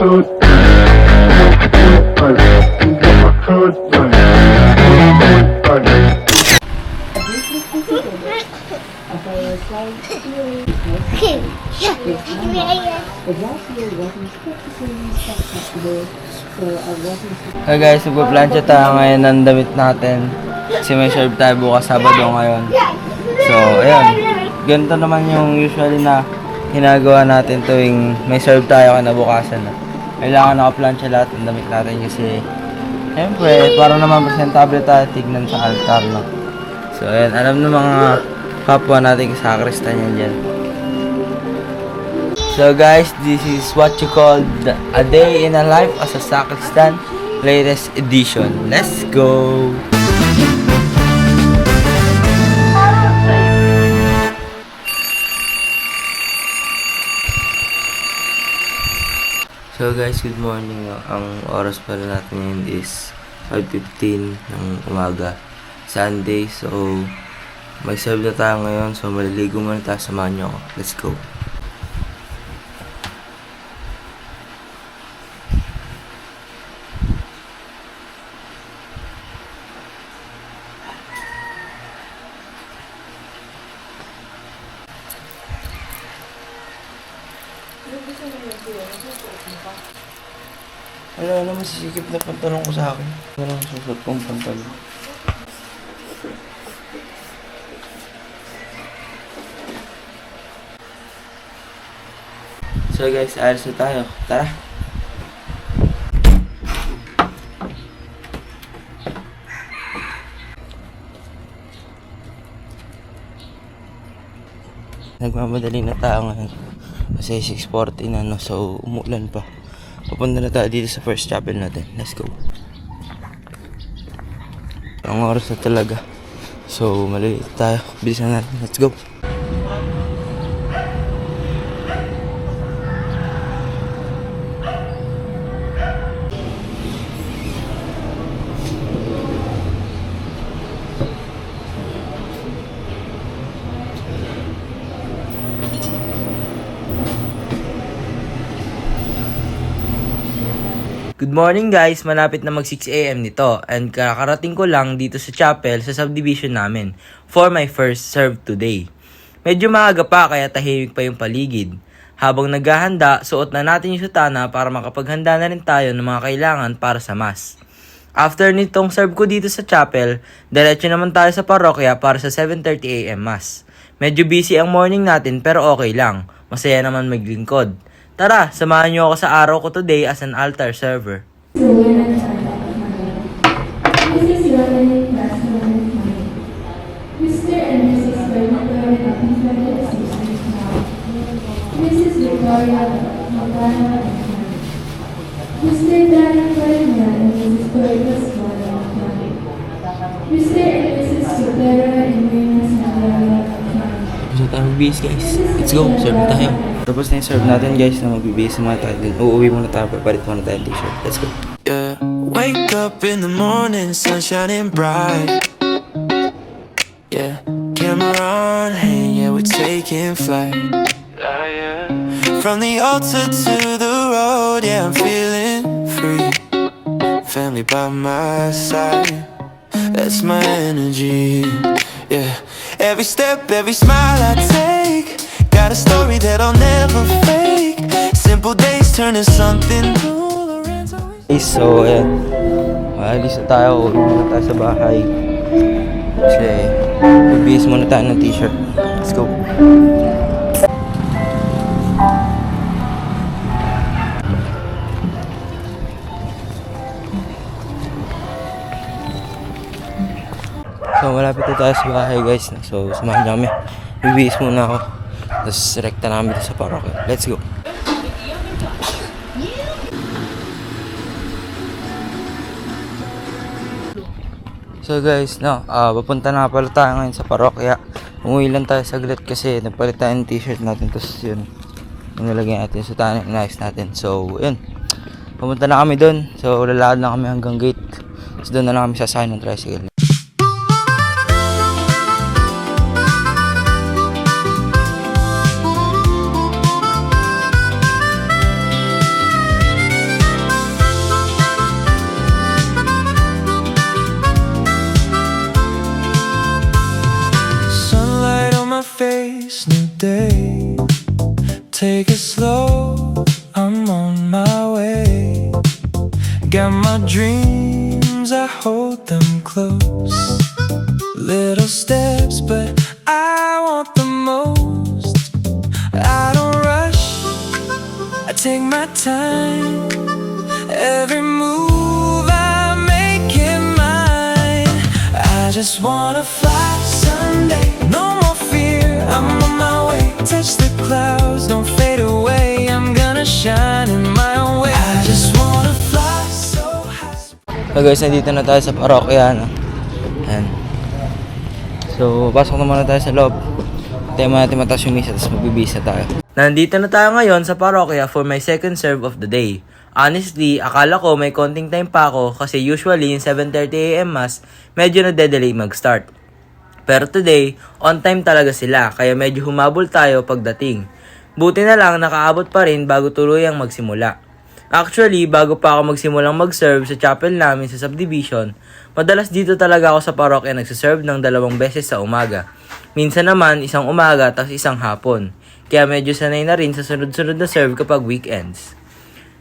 Hey guys, magpa-plancha tayo ngayon ng damit natin. Kasi may serve tayo bukas Sabado ngayon. So, ayan. Ganito naman yung usually na ginagawa natin tuwing may serve tayo kinabukasan. Kailangan naka-plancha lahat ng damit natin kasi siyempre, para naman presentable tayo tignan sa altar, no? So, ayan. Alam ng mga kapwa natin sa sakristan yan dyan. So guys, this is what you call a day in a life as a sacristan, latest edition. Let's go! So guys, good morning. Ang oras pala natin ngayon is 5:15 ng umaga, Sunday. So may serve na tayo ngayon. So maliligo muna tayo, samahan nyo ako. Let's go! Ano masisikip na pantalon ko sa akin? Ano ang susot kong pantalon? So guys, alis na tayo. Tara! Nagmamadali na tayo ngayon. Kasi 6:40 na, no? So umulan pa. Pupunta na tayo dito sa first chapel natin. Let's go. Ang oras na talaga. So maliliit tayo. Bilisan natin. Let's go. Good morning guys! Malapit na mag 6 AM nito and kakarating ko lang dito sa chapel sa subdivision namin for my first serve today. Medyo maaga pa kaya tahimik pa yung paligid. Habang naghahanda, suot na natin yung sutana para makapaghanda na rin tayo ng mga kailangan para sa mass. After nitong serve ko dito sa chapel, diretso naman tayo sa parokya para sa 7:30 AM mass. Medyo busy ang morning natin pero okay lang. Masaya naman maglingkod. Tara, samahan niyo ako sa araw ko today as an altar server. This is Roland National Mr. and Mrs. Bernardo Happy Mrs. Victoria Magana Mr. Danny Ferdinand and Mrs. Torres Mr. and Mrs. Supera and Rina Santiago. So tayo magbihis guys. Let's go, serve tayo. Tapos na yung serve natin guys na magbibihis muna tayo. Then uuwi muna tayo, papalit muna tayo ng t-shirt. Let's go. Yeah, wake up in the morning, sun shining bright. Yeah, camera on hand, yeah, we're taking flight. From the altar to the road, yeah, I'm feeling free. Family by my side, that's my energy. Yeah, every step, every smile I take, got a story that I'll never fake. Simple days turn to something new. So ayan, alis na tayo. Uwi muna tayo sa bahay kasi magbihis muna tayo ng t-shirt. Let's go. So malapit na tayo sa bahay guys. So samahan niyo kami. Magbihis muna ako, tapos rekta namin sa parokya. Let's go. So guys, papunta na pala tayo ngayon sa parokya. Umuwi lang tayo saglit kasi nagpalit tayo ng t-shirt natin. Tapos yun, nilagay natin sa tanong inayos natin. So yun, pumunta na kami dun. So lalakad na kami hanggang gate. Tapos doon na lang kami sasakay ng tricycle. face, new day. Take it slow, I'm on my way. Got my dreams, I hold them close. Little steps, but I want the most. I don't rush, I take my time. Every move I make it mine. I just wanna fly someday. No more fear, I'm on my way. Touch the clouds, don't fade away. I'm gonna shine in my own way. I just wanna fly so high. So guys, nandito na tayo sa parokya, no? Ayan. So, pasok na muna tayo sa loob. Tayo muna natin mataas yung misa, tapos magbibisa tayo. Nandito na tayo ngayon sa parokya for my second serve of the day. Honestly, akala ko may konting time pa ako kasi usually yung 7:30 AM mass, medyo nade-delay mag-start. Pero today, on time talaga sila, kaya medyo humabol tayo pagdating. Buti na lang nakaabot pa rin bago tuluyang magsimula. Actually, bago pa ako magsimulang mag-serve sa chapel namin sa subdivision, madalas dito talaga ako sa parokya nagsiserve ng 2 beses sa umaga. Minsan naman, isang umaga tapos isang hapon. Kaya medyo sanay na rin sa sunod-sunod na serve kapag weekends.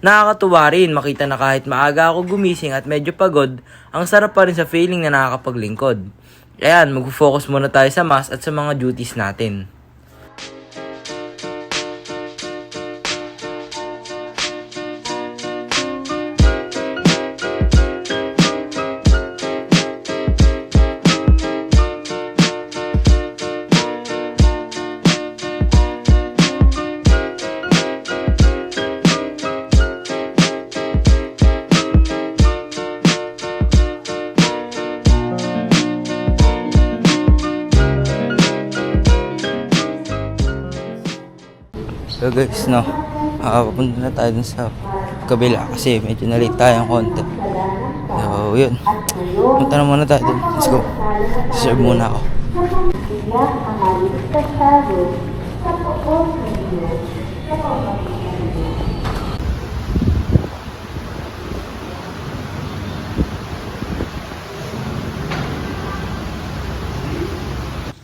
Nakakatuwa rin makita na kahit maaga ako gumising at medyo pagod, ang sarap pa rin sa feeling na nakakapaglingkod. Ayan, mag-focus muna tayo sa mass at sa mga duties natin. So guys, no, papunta na tayo dun sa kabila kasi medyo na-late tayo ng konti. So, yun. Punta na muna tayo dun. Let's go. Serve muna ako.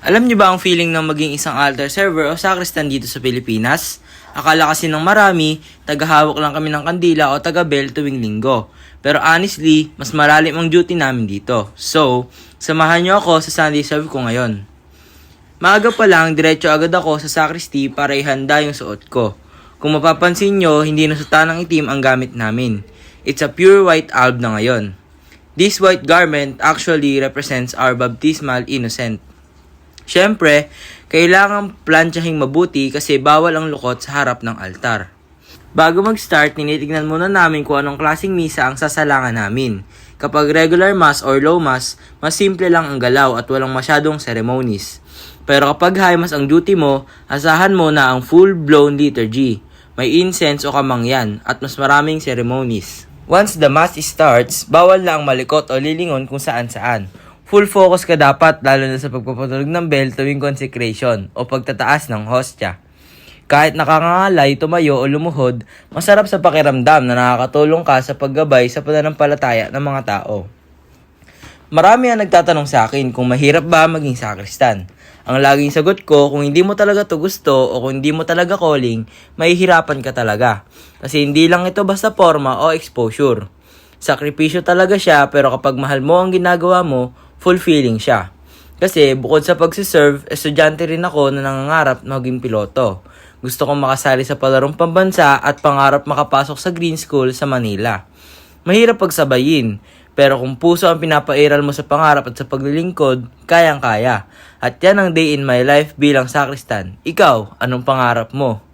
Alam niyo ba ang feeling ng maging isang altar server o sacristan dito sa Pilipinas? Akala kasi ng marami, tagahawak lang kami ng kandila o taga-bell tuwing linggo. Pero honestly, mas malalim ang duty namin dito. So, samahan niyo ako sa Sunday serve ko ngayon. Maaga pa lang, diretso agad ako sa sacristy para ihanda yung suot ko. Kung mapapansin nyo, hindi na suta ng itim ang gamit namin. It's a pure white alb na ngayon. This white garment actually represents our baptismal innocent. Siyempre, kailangang planchahing mabuti kasi bawal ang lukot sa harap ng altar. Bago mag-start, tinitignan muna namin kung anong klaseng misa ang sasalangan namin. Kapag regular mass or low mass, mas simple lang ang galaw at walang masyadong ceremonies. Pero kapag high mass ang duty mo, asahan mo na ang full-blown liturgy. May incense o kamangyan at mas maraming ceremonies. Once the mass starts, bawal na ang malikot o lilingon kung saan-saan. Full focus ka dapat lalo na sa pagpapatulog ng bell tuwing consecration o pagtataas ng hostya. Kahit nakangangalay, tumayo o lumuhod, masarap sa pakiramdam na nakakatulong ka sa paggabay sa pananampalataya ng mga tao. Marami ang nagtatanong sa akin kung mahirap ba maging sakristan. Ang laging sagot ko, kung hindi mo talaga to gusto o kung hindi mo talaga calling, mahihirapan ka talaga. Kasi hindi lang ito basta forma o exposure. Sakripisyo talaga siya, pero kapag mahal mo ang ginagawa mo, fulfilling siya. Kasi bukod sa pagsiserve, estudyante rin ako na nangangarap na maging piloto. Gusto kong makasali sa palarong pambansa at pangarap makapasok sa Green School sa Manila. Mahirap pagsabayin, pero kung puso ang pinapairal mo sa pangarap at sa paglilingkod, kayang-kaya. At yan ang day in my life bilang sakristan. Ikaw, anong pangarap mo?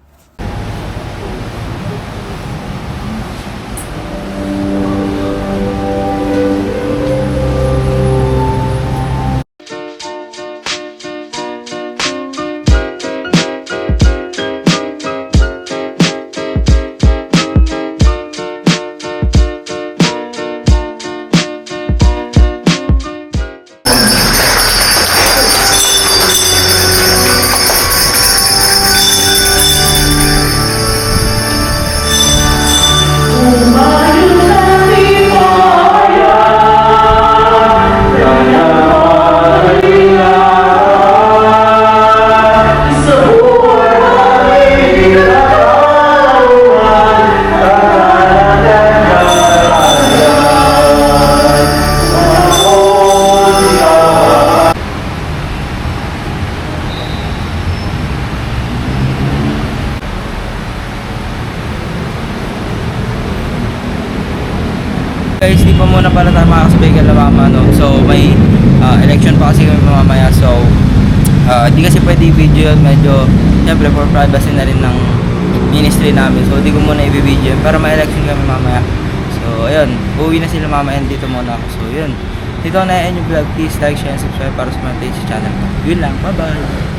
guys, di pa muna pala tayo makakasabay kay mama, no? So may election pa kasi kami mamaya. So di kasi pwede i-video yun. Medyo syempre for privacy na rin ng ministry namin. So di ko muna i-video yun para may election kami mamaya. So ayun, uwi na sila mama and dito muna ako. So yun, dito na end yung vlog. Please like, share, and subscribe para sa mga sa channel. Yun lang, bye bye.